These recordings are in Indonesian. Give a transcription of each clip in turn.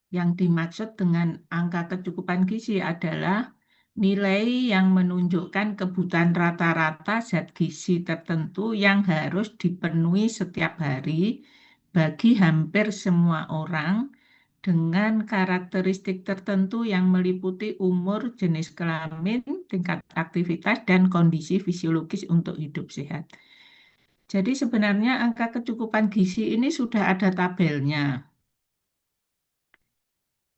Yang dimaksud dengan angka kecukupan gizi adalah nilai yang menunjukkan kebutuhan rata-rata zat gizi tertentu yang harus dipenuhi setiap hari bagi hampir semua orang dengan karakteristik tertentu yang meliputi umur, jenis kelamin, tingkat aktivitas, dan kondisi fisiologis untuk hidup sehat. Jadi sebenarnya angka kecukupan gizi ini sudah ada tabelnya.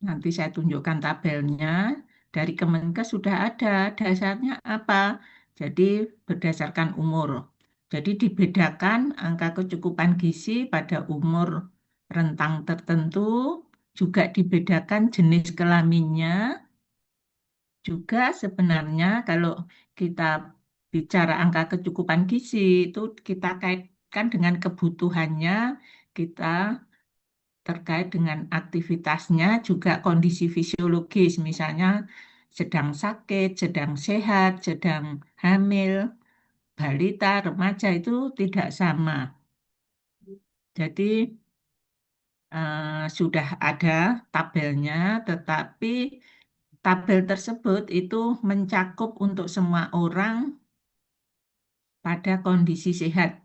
Nanti saya tunjukkan tabelnya. Dari Kemenkes sudah ada. Dasarnya apa? Jadi berdasarkan umur. Jadi dibedakan angka kecukupan gizi pada umur rentang tertentu, juga dibedakan jenis kelaminnya. Juga sebenarnya kalau kita bicara angka kecukupan gizi itu kita kaitkan dengan kebutuhannya, kita terkait dengan aktivitasnya, juga kondisi fisiologis, misalnya sedang sakit, sedang sehat, sedang hamil, balita, remaja itu tidak sama. Jadi sudah ada tabelnya, tetapi tabel tersebut itu mencakup untuk semua orang pada kondisi sehat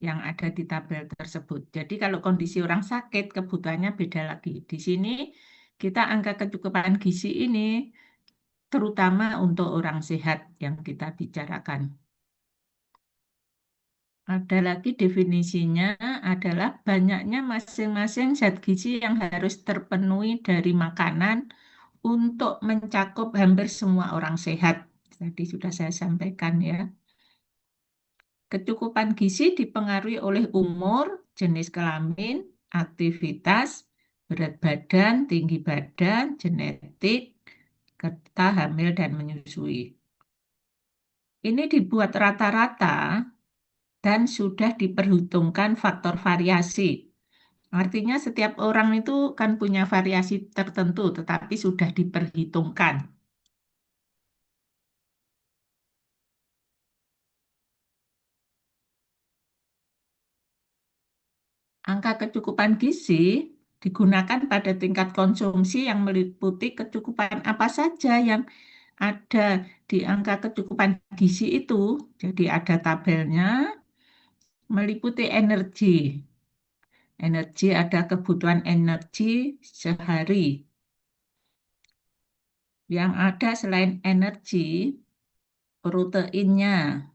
yang ada di tabel tersebut. Jadi kalau kondisi orang sakit, kebutuhannya beda lagi. Di sini kita angka kecukupan gizi ini terutama untuk orang sehat yang kita bicarakan. Ada lagi definisinya adalah banyaknya masing-masing zat gizi yang harus terpenuhi dari makanan untuk mencakup hampir semua orang sehat. Tadi sudah saya sampaikan ya. Kecukupan gizi dipengaruhi oleh umur, jenis kelamin, aktivitas, berat badan, tinggi badan, genetik, serta hamil dan menyusui. Ini dibuat rata-rata dan sudah diperhitungkan faktor variasi. Artinya setiap orang itu kan punya variasi tertentu, tetapi sudah diperhitungkan. Angka kecukupan gizi digunakan pada tingkat konsumsi yang meliputi kecukupan apa saja yang ada di angka kecukupan gizi itu. Jadi ada tabelnya, meliputi energi. Energi ada kebutuhan energi sehari. Yang ada selain energi, proteinnya,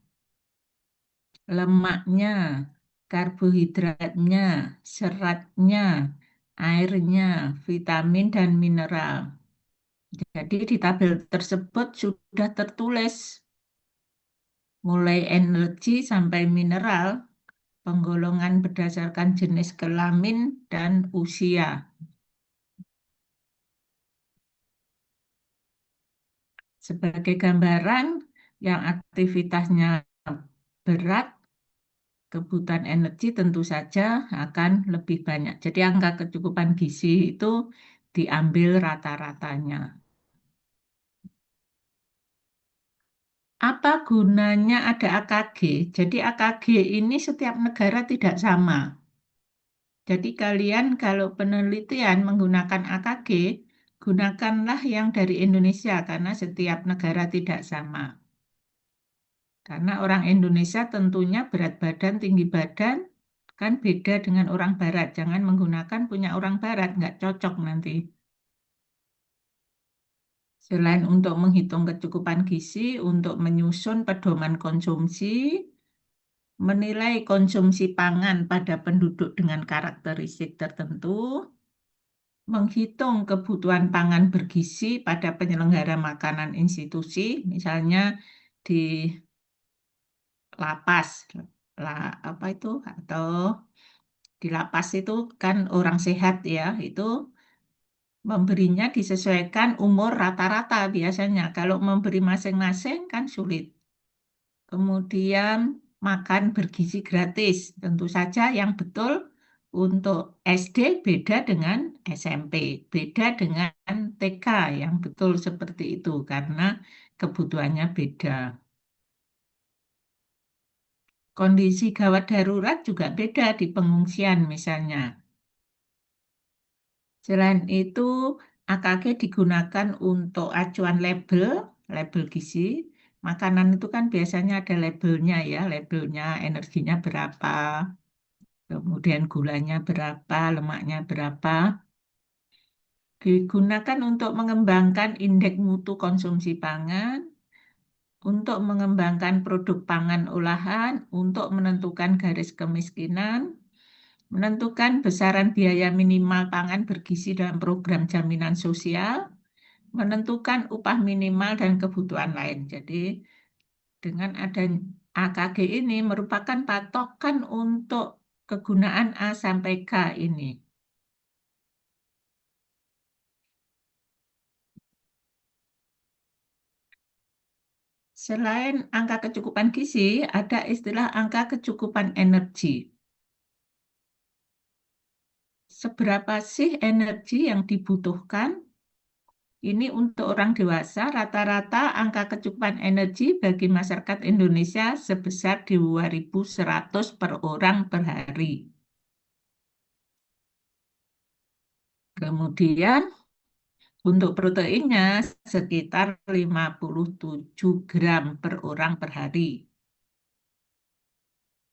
lemaknya, karbohidratnya, seratnya, airnya, vitamin dan mineral. Jadi di tabel tersebut sudah tertulis mulai energi sampai mineral, penggolongan berdasarkan jenis kelamin dan usia. Sebagai gambaran, yang aktivitasnya berat, kebutuhan energi tentu saja akan lebih banyak. Jadi angka kecukupan gizi itu diambil rata-ratanya. Apa gunanya ada AKG? Jadi AKG ini setiap negara tidak sama. Jadi kalian kalau penelitian menggunakan AKG, gunakanlah yang dari Indonesia karena setiap negara tidak sama. Karena orang Indonesia tentunya berat badan, tinggi badan kan beda dengan orang Barat. Jangan menggunakan punya orang Barat, nggak cocok nanti. Selain untuk menghitung kecukupan gizi, untuk menyusun pedoman konsumsi, menilai konsumsi pangan pada penduduk dengan karakteristik tertentu, menghitung kebutuhan pangan bergizi pada penyelenggara makanan institusi, misalnya di lapas, apa itu, atau di lapas itu kan orang sehat ya, itu memberinya disesuaikan umur rata-rata biasanya. Kalau memberi masing-masing kan sulit. Kemudian makan bergizi gratis. Tentu saja yang betul untuk SD beda dengan SMP, beda dengan TK yang betul seperti itu karena kebutuhannya beda. Kondisi gawat darurat juga beda di pengungsian misalnya. Selain itu, AKG digunakan untuk acuan label, label gizi. Makanan itu kan biasanya ada labelnya ya, labelnya energinya berapa, kemudian gulanya berapa, lemaknya berapa. Digunakan untuk mengembangkan indeks mutu konsumsi pangan, untuk mengembangkan produk pangan olahan, untuk menentukan garis kemiskinan, menentukan besaran biaya minimal pangan bergizi dalam program jaminan sosial, menentukan upah minimal dan kebutuhan lain. Jadi dengan adanya AKG ini merupakan patokan untuk kegunaan A sampai K ini. Selain angka kecukupan gizi, ada istilah angka kecukupan energi. Seberapa sih energi yang dibutuhkan? Ini untuk orang dewasa, rata-rata angka kecukupan energi bagi masyarakat Indonesia sebesar 2.100 per orang per hari. Kemudian untuk proteinnya sekitar 57 gram per orang per hari.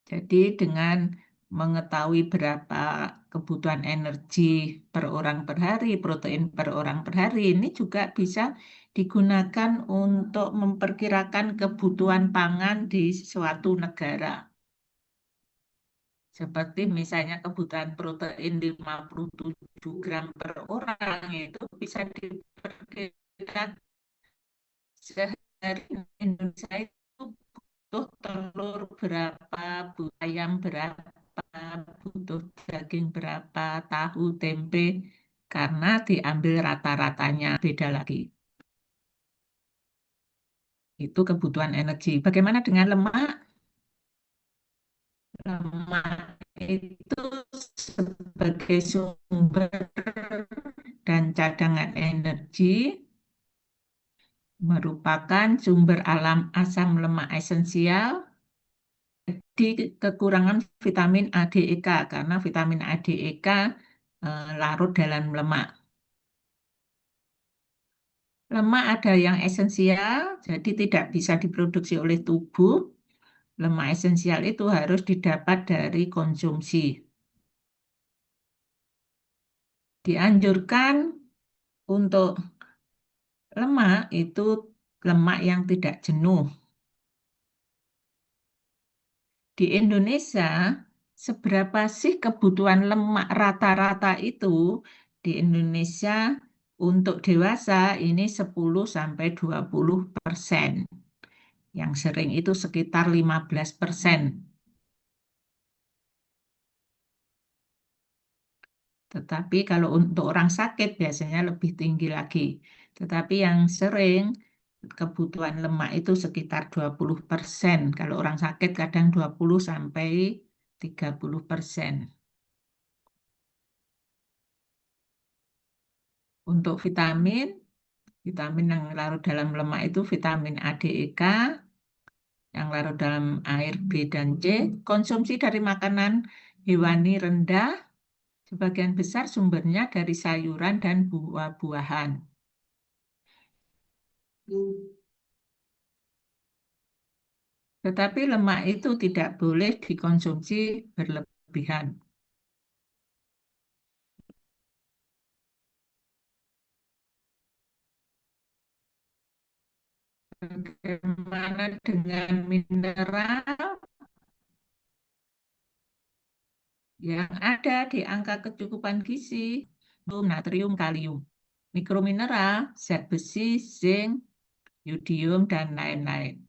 Jadi dengan mengetahui berapa kebutuhan energi per orang per hari, protein per orang per hari, ini juga bisa digunakan untuk memperkirakan kebutuhan pangan di suatu negara. Seperti misalnya kebutuhan protein 57 gram per orang, itu bisa diperkirakan sehari Indonesia itu butuh telur berapa, butuh ayam berapa, butuh daging berapa, tahu, tempe, karena diambil rata-ratanya beda lagi. Itu kebutuhan energi. Bagaimana dengan lemak? Lemak itu sebagai sumber dan cadangan energi merupakan sumber alam asam lemak esensial di kekurangan vitamin A, D, E, K karena vitamin A, D, E, K larut dalam lemak. Lemak ada yang esensial, jadi tidak bisa diproduksi oleh tubuh. Lemak esensial itu harus didapat dari konsumsi. Dianjurkan untuk lemak itu lemak yang tidak jenuh. Di Indonesia, seberapa sih kebutuhan lemak rata-rata itu di Indonesia untuk dewasa ini 10-20%. Yang sering itu sekitar 15%. Tetapi kalau untuk orang sakit biasanya lebih tinggi lagi. Tetapi yang sering kebutuhan lemak itu sekitar 20%. Kalau orang sakit kadang 20-30%. Untuk vitamin, vitamin yang larut dalam lemak itu vitamin A, D, E, K, yang larut dalam air B dan C. Konsumsi dari makanan hewani rendah, sebagian besar sumbernya dari sayuran dan buah-buahan. Tetapi lemak itu tidak boleh dikonsumsi berlebihan. Bagaimana dengan mineral yang ada di angka kecukupan gizi? Natrium, kalium. Mikromineral, zat besi, zinc, yodium, dan lain-lain.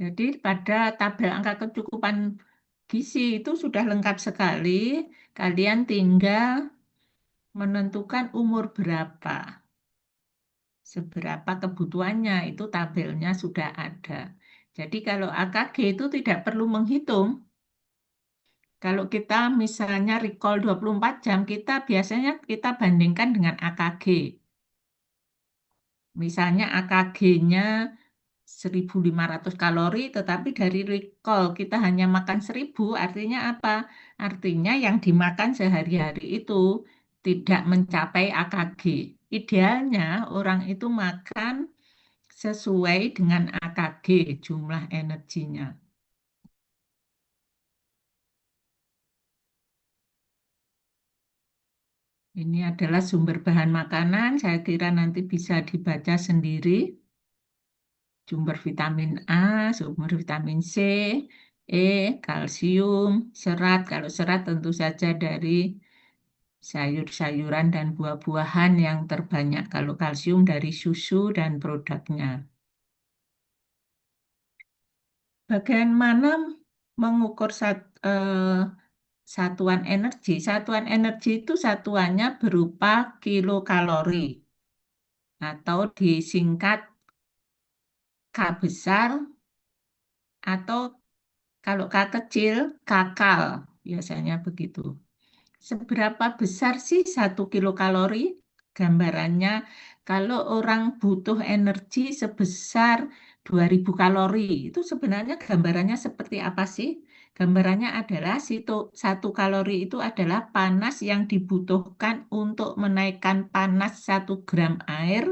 Jadi pada tabel angka kecukupan gizi itu sudah lengkap sekali. Kalian tinggal menentukan umur berapa. Seberapa kebutuhannya itu tabelnya sudah ada. Jadi kalau AKG itu tidak perlu menghitung. Kalau kita misalnya recall 24 jam, kita biasanya kita bandingkan dengan AKG. Misalnya AKG-nya 1.500 kalori, tetapi dari recall kita hanya makan 1.000, artinya apa? Artinya yang dimakan sehari-hari itu tidak mencapai AKG. Idealnya orang itu makan sesuai dengan AKG, jumlah energinya. Ini adalah sumber bahan makanan, saya kira nanti bisa dibaca sendiri. Sumber vitamin A, sumber vitamin C, E, kalsium, serat. Kalau serat tentu saja dari sayur-sayuran dan buah-buahan yang terbanyak. Kalau kalsium dari susu dan produknya. Bagaimana mengukur satuan energi? Satuan energi itu satuannya berupa kilokalori atau disingkat K besar atau kalau K kecil, kakal, biasanya begitu. Seberapa besar sih 1 kilokalori? Gambarannya, kalau orang butuh energi sebesar 2.000 kalori, itu sebenarnya gambarannya seperti apa sih? Gambarannya adalah 1 kalori itu adalah panas yang dibutuhkan untuk menaikkan panas 1 gram air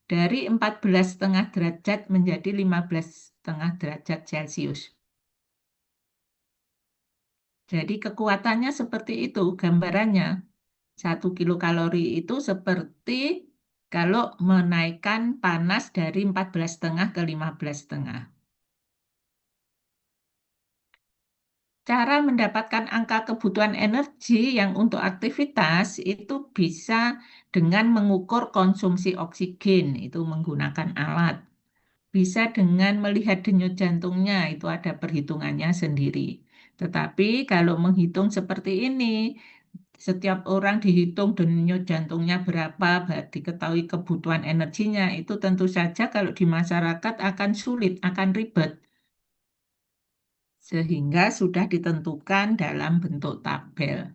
dari 14,5 derajat menjadi 15,5 derajat Celcius. Jadi kekuatannya seperti itu gambarannya. 1 kilokalori itu seperti kalau menaikkan panas dari 14,5 ke 15,5. Cara mendapatkan angka kebutuhan energi yang untuk aktivitas itu bisa dengan mengukur konsumsi oksigen, itu menggunakan alat. Bisa dengan melihat denyut jantungnya, itu ada perhitungannya sendiri. Tetapi kalau menghitung seperti ini, setiap orang dihitung denyut jantungnya berapa, diketahui kebutuhan energinya, itu tentu saja kalau di masyarakat akan sulit, akan ribet. Sehingga sudah ditentukan dalam bentuk tabel.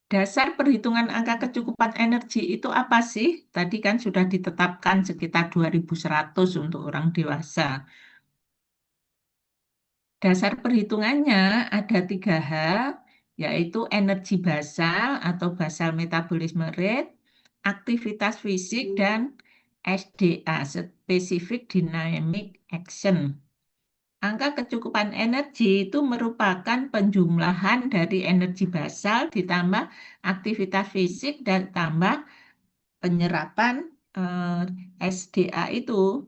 Dasar perhitungan angka kecukupan energi itu apa sih? Tadi kan sudah ditetapkan sekitar 2.100 untuk orang dewasa. Dasar perhitungannya ada 3 hal, yaitu energi basal atau basal metabolisme rate, aktivitas fisik, dan SDA, Specific Dynamic Action. Angka kecukupan energi itu merupakan penjumlahan dari energi basal ditambah aktivitas fisik dan tambah penyerapan SDA itu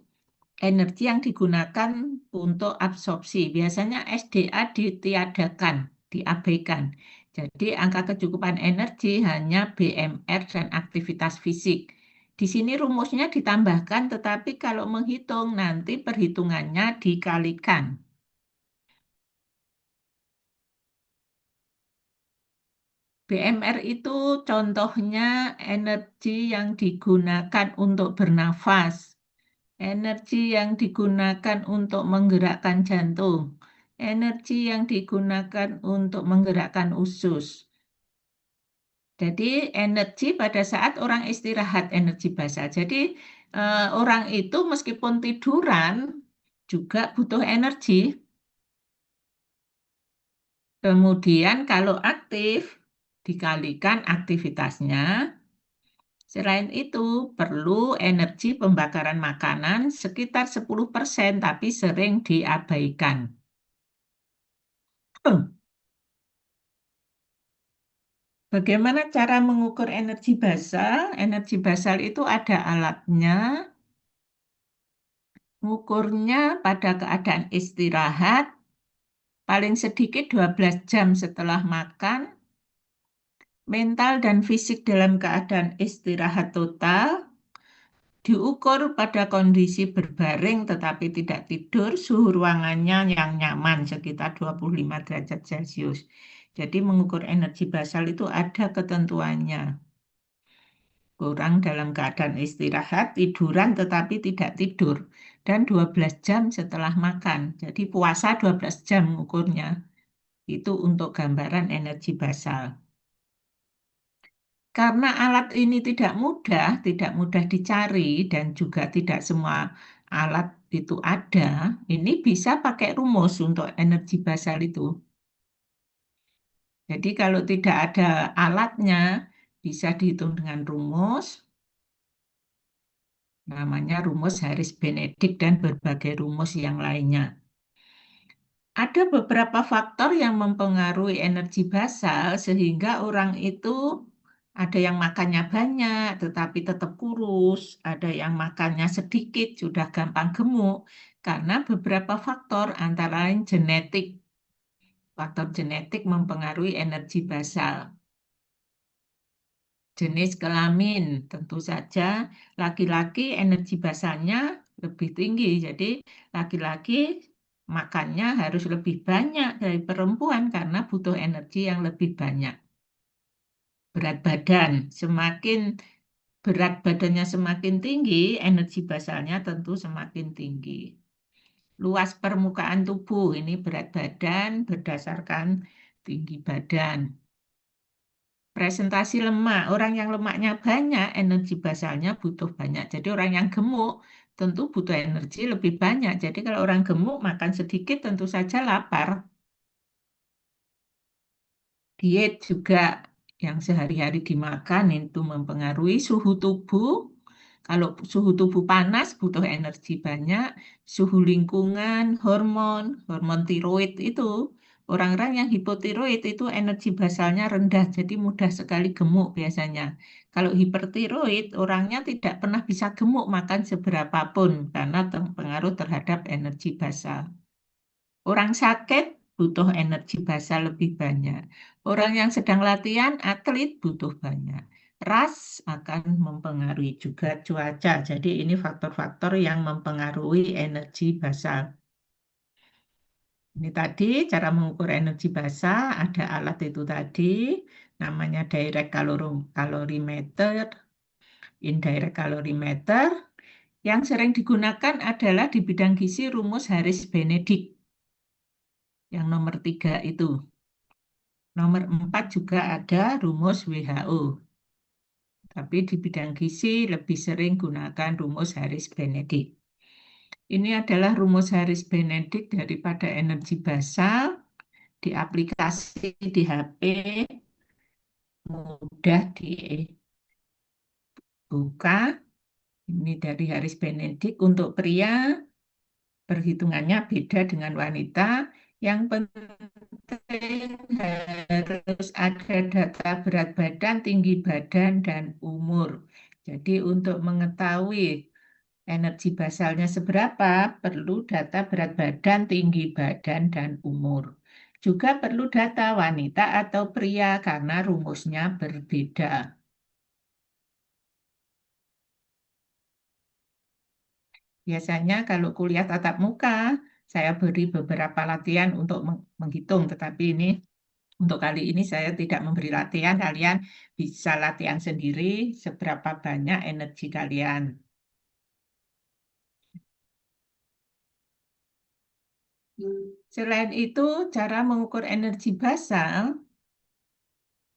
energi yang digunakan untuk absorpsi. Biasanya SDA ditiadakan, diabaikan. Jadi angka kecukupan energi hanya BMR dan aktivitas fisik. Di sini rumusnya ditambahkan, tetapi kalau menghitung nanti perhitungannya dikalikan. BMR itu contohnya energi yang digunakan untuk bernafas, energi yang digunakan untuk menggerakkan jantung, energi yang digunakan untuk menggerakkan usus. Jadi energi pada saat orang istirahat, energi basal. Jadi orang itu meskipun tiduran juga butuh energi. Kemudian kalau aktif dikalikan aktivitasnya. Selain itu, perlu energi pembakaran makanan sekitar 10%, tapi sering diabaikan. Bagaimana cara mengukur energi basal? Energi basal itu ada alatnya. Mengukurnya pada keadaan istirahat, paling sedikit 12 jam setelah makan, mental dan fisik dalam keadaan istirahat total, diukur pada kondisi berbaring tetapi tidak tidur, suhu ruangannya yang nyaman sekitar 25 derajat Celcius. Jadi mengukur energi basal itu ada ketentuannya. Orang dalam keadaan istirahat, tiduran tetapi tidak tidur. Dan 12 jam setelah makan. Jadi puasa 12 jam ukurnya. Itu untuk gambaran energi basal. Karena alat ini tidak mudah dicari dan juga tidak semua alat itu ada, ini bisa pakai rumus untuk energi basal itu. Jadi kalau tidak ada alatnya, bisa dihitung dengan rumus, namanya rumus Harris-Benedict dan berbagai rumus yang lainnya. Ada beberapa faktor yang mempengaruhi energi basal sehingga orang itu ada yang makannya banyak tetapi tetap kurus, ada yang makannya sedikit sudah gampang gemuk karena beberapa faktor antara lain genetik. Faktor genetik mempengaruhi energi basal. Jenis kelamin, tentu saja laki-laki energi basalnya lebih tinggi. Jadi laki-laki makannya harus lebih banyak dari perempuan karena butuh energi yang lebih banyak. Berat badan, semakin berat badannya semakin tinggi, energi basalnya tentu semakin tinggi. Luas permukaan tubuh, ini berat badan berdasarkan tinggi badan. Presentasi lemak, orang yang lemaknya banyak, energi basalnya butuh banyak. Jadi orang yang gemuk tentu butuh energi lebih banyak. Jadi kalau orang gemuk makan sedikit tentu saja lapar. Diet juga yang sehari-hari dimakan itu mempengaruhi suhu tubuh. Kalau suhu tubuh panas butuh energi banyak, suhu lingkungan, hormon tiroid itu. Orang-orang yang hipotiroid itu energi basalnya rendah, jadi mudah sekali gemuk biasanya. Kalau hipertiroid, orangnya tidak pernah bisa gemuk makan seberapapun karena terpengaruh terhadap energi basal. Orang sakit butuh energi basal lebih banyak. Orang yang sedang latihan, atlet butuh banyak. Ras akan mempengaruhi juga cuaca. Jadi ini faktor-faktor yang mempengaruhi energi basal. Ini tadi cara mengukur energi basal, ada alat itu tadi, namanya direct calorimeter, indirect calorimeter. Yang sering digunakan adalah di bidang gizi rumus Harris-Benedict. Yang nomor 3 itu. Nomor 4 juga ada rumus WHO. Tapi di bidang gizi lebih sering gunakan rumus Harris-Benedict. Ini adalah rumus Harris-Benedict daripada energi basal di aplikasi di HP, mudah dibuka. Ini dari Harris-Benedict untuk pria, perhitungannya beda dengan wanita. Yang penting harus ada data berat badan, tinggi badan, dan umur. Jadi untuk mengetahui energi basalnya seberapa, perlu data berat badan, tinggi badan, dan umur. Juga perlu data wanita atau pria karena rumusnya berbeda. Biasanya kalau kuliah tatap muka, saya beri beberapa latihan untuk menghitung, tetapi ini untuk kali ini saya tidak memberi latihan, kalian bisa latihan sendiri seberapa banyak energi kalian. Selain itu, cara mengukur energi basal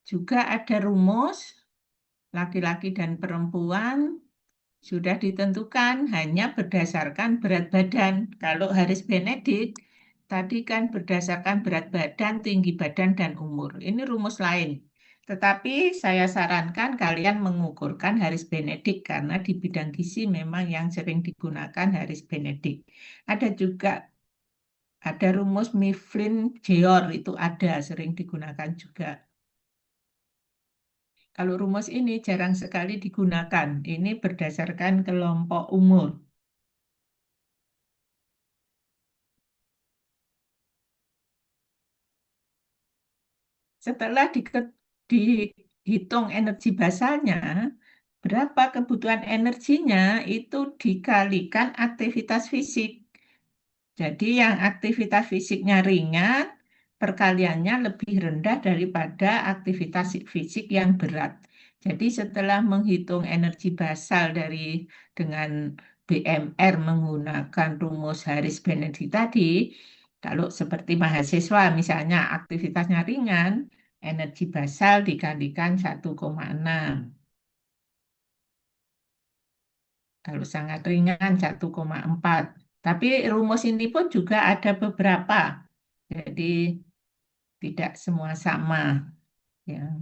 juga ada rumus laki-laki dan perempuan sudah ditentukan hanya berdasarkan berat badan. Kalau Haris Benedik tadi kan berdasarkan berat badan, tinggi badan, dan umur. Ini rumus lain. Tetapi saya sarankan kalian mengukurkan Haris Benedik karena di bidang gizi memang yang sering digunakan Haris Benedik. Ada juga ada rumus Mifflin-Jeor itu ada sering digunakan juga. Kalau rumus ini jarang sekali digunakan. Ini berdasarkan kelompok umur. Setelah dihitung energi basalnya, berapa kebutuhan energinya itu dikalikan aktivitas fisik. Jadi yang aktivitas fisiknya ringan, perkaliannya lebih rendah daripada aktivitas fisik yang berat. Jadi setelah menghitung energi basal dengan BMR menggunakan rumus Harris-Benedict tadi, kalau seperti mahasiswa misalnya aktivitasnya ringan, Energi basal dikalikan 1,6. Kalau sangat ringan 1,4. Tapi rumus ini pun juga ada beberapa. Jadi tidak semua sama. Ya.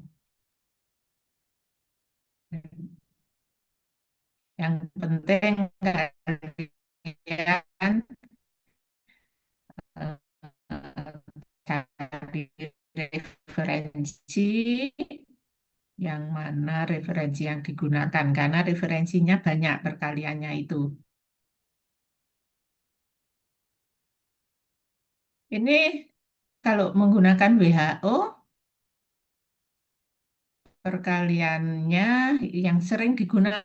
Yang penting kalian cari referensi yang mana referensi yang digunakan karena referensinya banyak perkaliannya itu. Ini kalau menggunakan WHO perkaliannya yang sering digunakan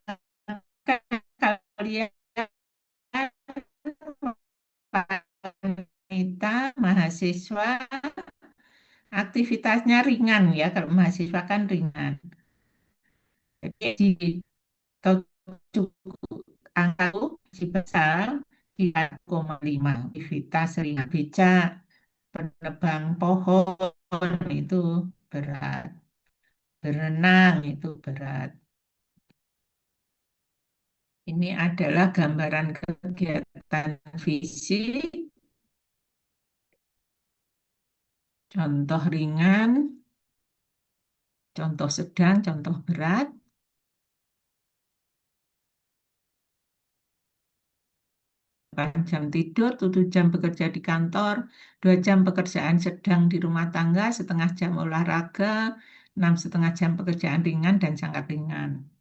kalian wanita mahasiswa aktivitasnya ringan ya kalau mahasiswa kan ringan. Jadi di cukup angka itu si besar 3,5 aktivitas ringan becak penebang pohon itu berat berenang itu berat. Ini adalah gambaran kegiatan fisik, contoh ringan, contoh sedang, contoh berat. 8 jam tidur, 7 jam bekerja di kantor, 2 jam pekerjaan sedang di rumah tangga, setengah jam olahraga, 6,5 jam pekerjaan ringan dan sangat ringan.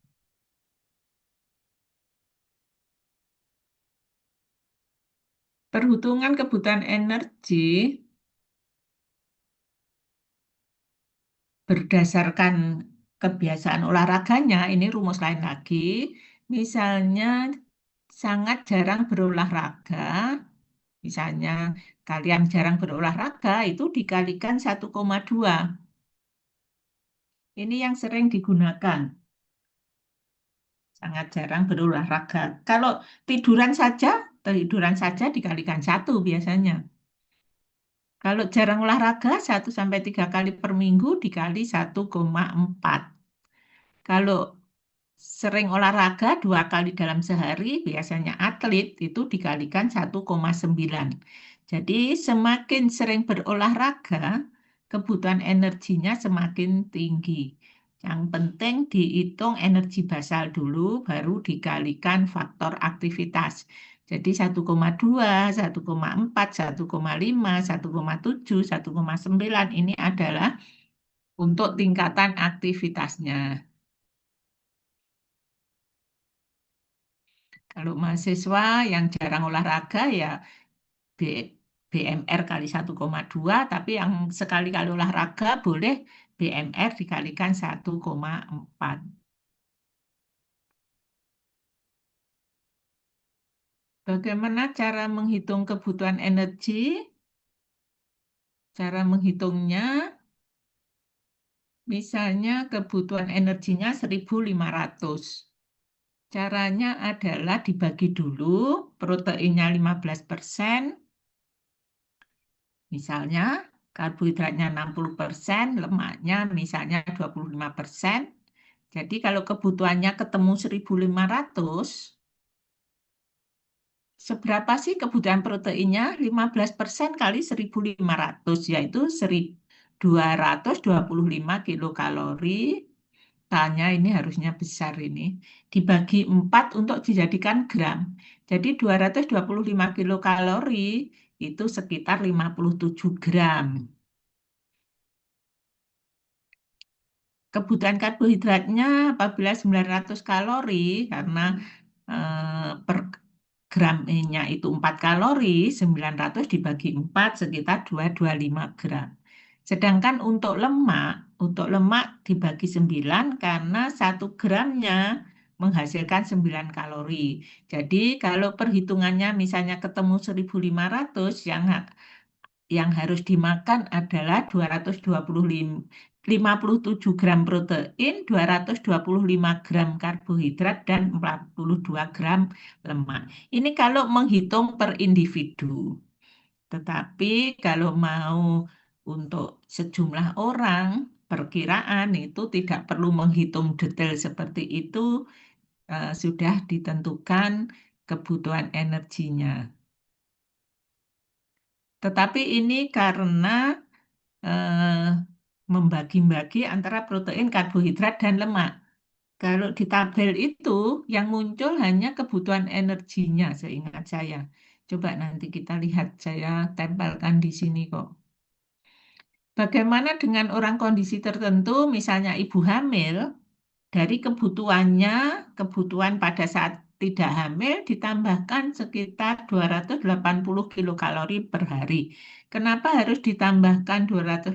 Perhitungan kebutuhan energi berdasarkan kebiasaan olahraganya, ini rumus lain lagi. Misalnya sangat jarang berolahraga, misalnya kalian jarang berolahraga itu dikalikan 1,2. Ini yang sering digunakan, sangat jarang berolahraga. Kalau tiduran saja dikalikan 1 biasanya. Kalau jarang olahraga 1 sampai 3 kali per minggu dikali 1,4. Kalau sering olahraga 2 kali dalam sehari, biasanya atlet itu dikalikan 1,9. Jadi semakin sering berolahraga, kebutuhan energinya semakin tinggi. Yang penting dihitung energi basal dulu, baru dikalikan faktor aktivitas. Jadi 1,2, 1,4, 1,5, 1,7, 1,9 ini adalah untuk tingkatan aktivitasnya. Kalau mahasiswa yang jarang olahraga ya B- BMR kali 1,2, tapi yang sekali-kali olahraga boleh BMR dikalikan 1,4. Bagaimana cara menghitung kebutuhan energi? Cara menghitungnya, misalnya kebutuhan energinya 1.500. Caranya adalah dibagi dulu, proteinnya 15%, misalnya karbohidratnya 60%, lemaknya misalnya 25%. Jadi kalau kebutuhannya ketemu 1.500, seberapa sih kebutuhan proteinnya? 15% kali 1.500, yaitu 225 kilokalori. Tanya ini harusnya besar ini. Dibagi 4 untuk dijadikan gram. Jadi 225 kilokalori itu sekitar 57 gram. Kebutuhan karbohidratnya apabila 900 kalori, karena per gramnya itu 4 kalori, 900 dibagi 4 sekitar 225 gram. Sedangkan untuk lemak dibagi 9 karena 1 gramnya menghasilkan 9 kalori. Jadi kalau perhitungannya misalnya ketemu 1.500, yang harus dimakan adalah 257 gram protein, 225 gram karbohidrat, dan 42 gram lemak. Ini kalau menghitung per individu. Tetapi kalau mau untuk sejumlah orang, perkiraan itu tidak perlu menghitung detail seperti itu, sudah ditentukan kebutuhan energinya. Tetapi ini karena eh, membagi-bagi antara protein, karbohidrat, dan lemak. Kalau di tabel itu yang muncul hanya kebutuhan energinya, seingat saya. Coba nanti kita lihat, saya tempelkan di sini kok. Bagaimana dengan orang kondisi tertentu, misalnya ibu hamil, dari kebutuhannya, kebutuhan pada saat tidak hamil ditambahkan sekitar 280 kilokalori per hari. Kenapa harus ditambahkan 285?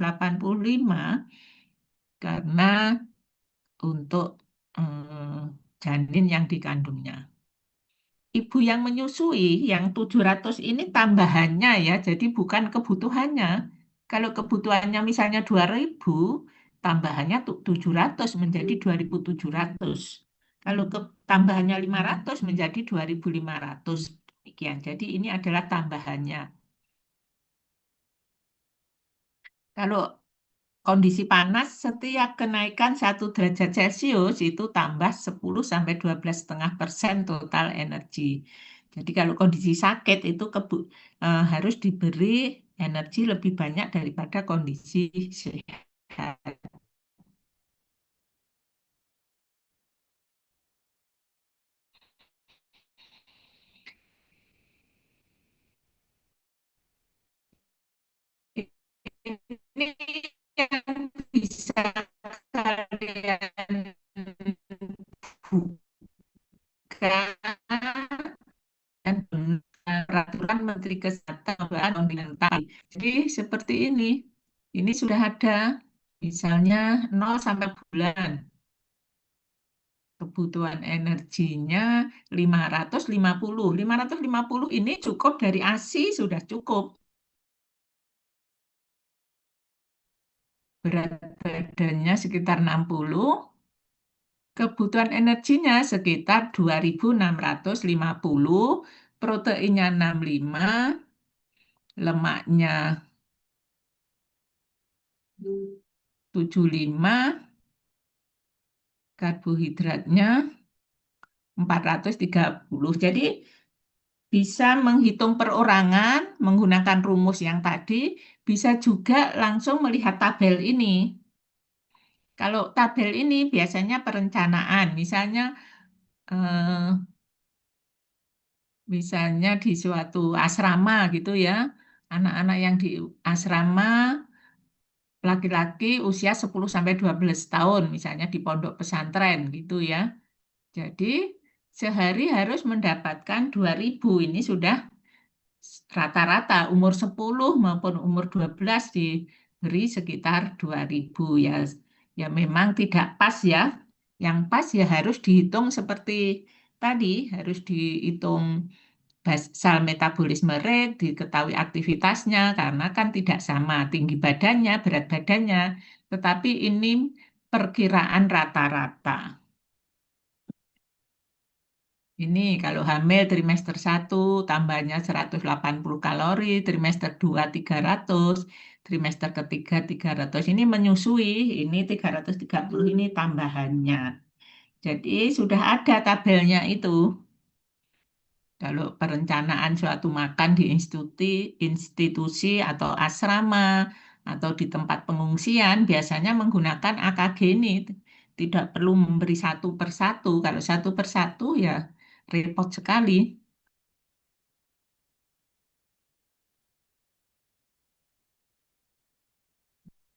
Karena untuk janin yang dikandungnya. Ibu yang menyusui yang 700 ini tambahannya ya, jadi bukan kebutuhannya. Kalau kebutuhannya misalnya 2.000, tambahannya 700 menjadi 2.700. Kalau tambahannya 500 menjadi 2.500. Demikian. Jadi ini adalah tambahannya. Kalau kondisi panas, setiap kenaikan 1 derajat Celcius itu tambah 10 sampai 12,5% total energi. Jadi kalau kondisi sakit itu harus diberi energi lebih banyak daripada kondisi sehat. Ini yang bisa kalian buka dan peraturan Menteri Kesehatan Pemerintah. Jadi seperti ini. Ini sudah ada misalnya 0 sampai kebutuhan energinya 550. 550 ini cukup dari ASI sudah cukup. Berat badannya sekitar 60, kebutuhan energinya sekitar 2.650, proteinnya 65, lemaknya 75, karbohidratnya 430. Jadi bisa menghitung perorangan menggunakan rumus yang tadi, bisa juga langsung melihat tabel ini. Kalau tabel ini biasanya perencanaan, eh, misalnya di suatu asrama gitu ya, anak-anak yang di asrama laki-laki usia 10 sampai 12 tahun, misalnya di pondok pesantren gitu ya. Jadi sehari harus mendapatkan 2.000. Ini sudah rata-rata umur 10 maupun umur 12 diberi sekitar 2.000 ya. Ya memang tidak pas ya. Yang pas ya harus dihitung seperti tadi, harus dihitung basal metabolisme rate, diketahui aktivitasnya karena kan tidak sama tinggi badannya, berat badannya, tetapi ini perkiraan rata-rata. Ini kalau hamil trimester 1 tambahnya 180 kalori, trimester 2 300, trimester ketiga 300. Ini menyusui, ini 330 ini tambahannya. Jadi sudah ada tabelnya itu. Kalau perencanaan suatu makan di institusi atau asrama atau di tempat pengungsian biasanya menggunakan AKG ini. Tidak perlu memberi satu per satu. Kalau satu per satu ya repot sekali.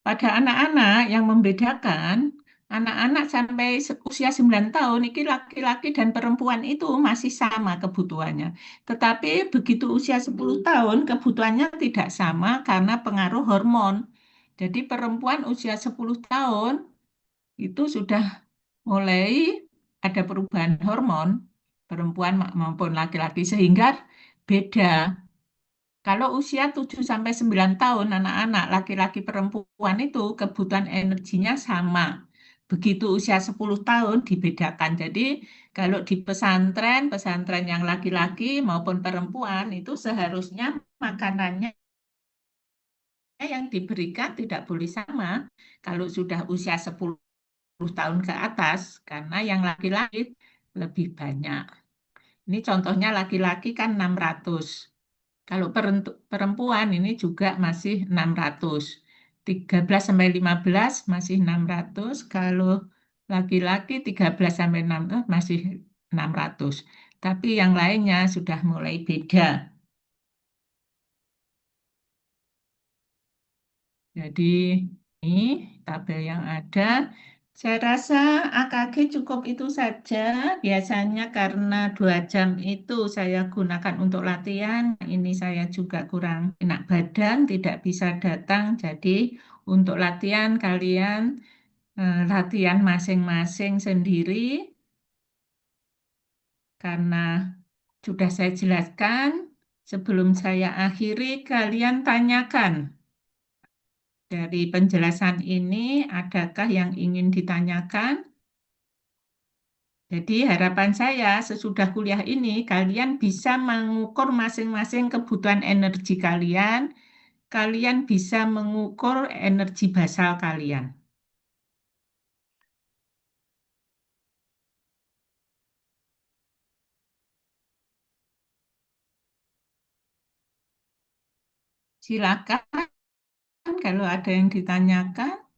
Pada anak-anak yang membedakan, anak-anak sampai usia 9 tahun, ini laki-laki dan perempuan itu masih sama kebutuhannya. Tetapi begitu usia 10 tahun, kebutuhannya tidak sama karena pengaruh hormon. Jadi perempuan usia 10 tahun itu sudah mulai ada perubahan hormon, perempuan maupun laki-laki, sehingga beda. Kalau usia 7 sampai 9 tahun anak-anak laki-laki perempuan itu kebutuhan energinya sama. Begitu usia 10 tahun dibedakan. Jadi kalau di pesantren, pesantren yang laki-laki maupun perempuan itu seharusnya makanannya yang diberikan tidak boleh sama kalau sudah usia 10 tahun ke atas, karena yang laki-laki lebih banyak. Ini contohnya laki-laki kan 600. Kalau perempuan ini juga masih 600. 13 sampai 15 masih 600. Kalau laki-laki 13 sampai 16 masih 600. Tapi yang lainnya sudah mulai beda. Jadi ini tabel yang ada. Saya rasa AKG cukup itu saja. Biasanya karena 2 jam itu saya gunakan untuk latihan. Ini saya juga kurang enak badan, tidak bisa datang. Jadi untuk latihan kalian latihan masing-masing sendiri karena sudah saya jelaskan. Sebelum saya akhiri, kalian tanyakan. Dari penjelasan ini, adakah yang ingin ditanyakan? Jadi harapan saya sesudah kuliah ini, kalian bisa mengukur masing-masing kebutuhan energi kalian, kalian bisa mengukur energi basal kalian. Silakan kalau ada yang ditanyakan.